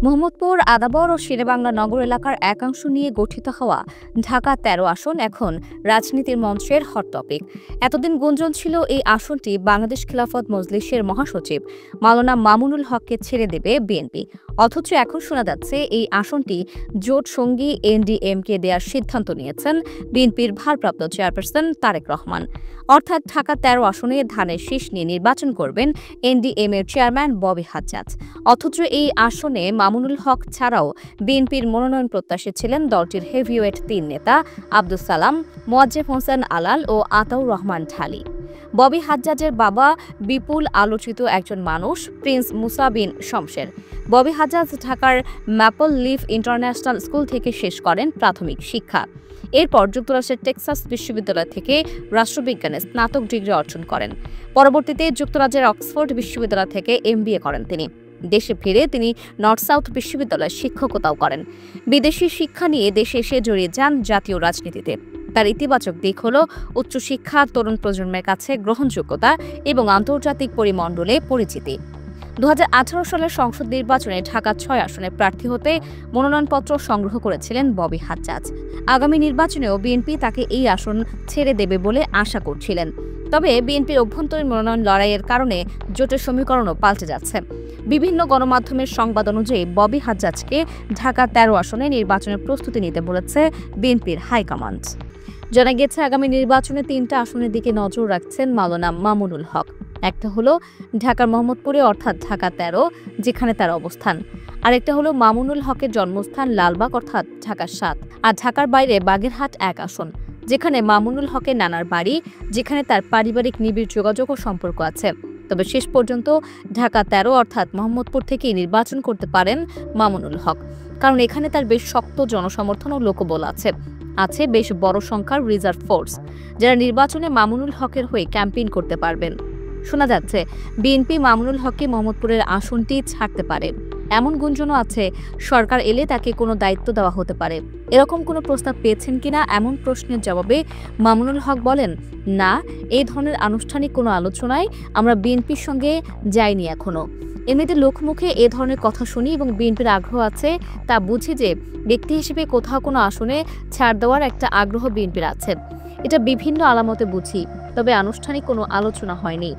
মোহাম্মদপুর, আদাবর ও শেরেবাংলা নগর এলাকার একাংশ নিয়ে গঠিত হওয়া ঢাকা ১৩ আসন এখন রাজনীতির মঞ্চের হট টপিক। এতদিন গুঞ্জন ছিল এই আসনটি বাংলাদেশ খিলাফত মজলিসের মহাসচিব মাওলানা মামুনুল হককে ছেড়ে দেবে বিএনপি। অথচ এখন শোনা যাচ্ছে এই আসনটি জোট সঙ্গী এনডিএমকে দেওয়ার সিদ্ধান্ত নিয়েছেন বিএনপির ভারপ্রাপ্ত চেয়ারপারসন তারেক রহমান। অর্থাৎ ঢাকা ১৩ আসনে ধানের শীষ নিয়ে নির্বাচন করবেন এনডিএম এর চেয়ারম্যান ববি হাজ্জাজ। অথচ এই আসনে মামুনুল হক ছাড়াও বিএনপির মনোনয়ন প্রত্যাশী ছিলেন দলটির হেভিওয়েট ৩ নেতা আব্দুস সালাম, মোয়াজ্জেম হোসেন আলাল ও আতাউর রহমান ঢালী। ববি হাজ্জাজের বাবা বিপুল আলোচিত একজন মানুষ প্রিন্স মুসা বিন শমশের। ববি হাজ্জাজ ঢাকার ম্যাপল লিফ ইন্টারন্যাশনাল স্কুল থেকে শেষ করেন প্রাথমিক শিক্ষা। এরপর যুক্তরাষ্ট্রের টেক্সাস বিশ্ববিদ্যালয় থেকে রাষ্ট্রবিজ্ঞানে স্নাতক ডিগ্রি অর্জন করেন। পরবর্তীতে যুক্তরাজ্যের অক্সফোর্ড বিশ্ববিদ্যালয় থেকে MBA করেন তিনি। দেশে ফিরে তিনি নর্থ সাউথ বিশ্ববিদ্যালয়ে শিক্ষকতাও করেন। বিদেশি শিক্ষা নিয়ে দেশে এসে জড়িয়ে যান জাতীয় রাজনীতিতে। তার ইতিবাচক দিক হল উচ্চশিক্ষা, তরুণ প্রজন্মের কাছে গ্রহণযোগ্যতা এবং আন্তর্জাতিক পরিমণ্ডলে পরিচিতি। ২০১৮ সালের সংসদ নির্বাচনে ঢাকা ৬ আসনে প্রার্থী হতে মনোনয়নপত্র সংগ্রহ করেছিলেন ববি হাজ্জাজ। আগামী নির্বাচনেও বিএনপি তাকে এই আসন ছেড়ে দেবে বলে আশা করছিলেন। তবে বিএনপির অভ্যন্তরীণ মনোনয়ন লড়াইয়ের কারণে জোটের সমীকরণও পাল্টে যাচ্ছে। বিভিন্ন গণমাধ্যমের সংবাদ অনুযায়ী ববি হাজ্জাজকে ঢাকা ১৩ আসনে নির্বাচনের প্রস্তুতি নিতে বলেছে বিএনপির হাইকমান্ড। জানা গেছে, আগামী নির্বাচনে ৩টা আসনের দিকে নজর রাখছেন মাওলানা মামুনুল হক। একটা হলো ঢাকার মোহাম্মদপুরে অর্থাৎ ঢাকা ১৩, যেখানে তার অবস্থান। আরেকটা হলো মামুনুল হকের জন্মস্থান লালবাগ অর্থাৎ ঢাকা ৭, আর ঢাকার বাইরে বাগেরহাট ১ আসন, যেখানে মামুনুল হকের নানার বাড়ি, যেখানে তার পারিবারিক নিবিড় যোগাযোগ ও সম্পর্ক আছে। তবে শেষ পর্যন্ত ঢাকা ১৩ অর্থাৎ মোহাম্মদপুর থেকেই নির্বাচন করতে পারেন মামুনুল হক, কারণ এখানে তার বেশ শক্ত জনসমর্থন ও লোকবল আছে। আছে বেশ বড় সংখ্যার রিজার্ভ ফোর্স, যারা নির্বাচনে মামুনুল হকের হয়ে ক্যাম্পেইন করতে পারবেন। শোনা যাচ্ছে বিএনপি মামুনুল হককে মোহাম্মদপুরের আসনটি ছাড়তে পারে। এমন গুঞ্জনও আছে সরকার এলে তাকে কোনো দায়িত্ব দেওয়া হতে পারে। এরকম কোনো প্রস্তাব পেয়েছেন কিনা এমন প্রশ্নের জবাবে মামুনুল হক বলেন, না, এই ধরনের আনুষ্ঠানিক কোনো আলোচনায় আমরা বিএনপির সঙ্গে যাইনি এখনো। এমনিতে লোকমুখে এ ধরনের কথা শুনি এবং বিএনপির আগ্রহ আছে তা বুঝি যে ব্যক্তি হিসেবে কোথাও কোনো আসনে ছাড় দেওয়ার একটা আগ্রহ বিএনপির আছে। এটা বিভিন্ন আলামতে বুঝি, তবে আনুষ্ঠানিক কোনো আলোচনা হয়নি।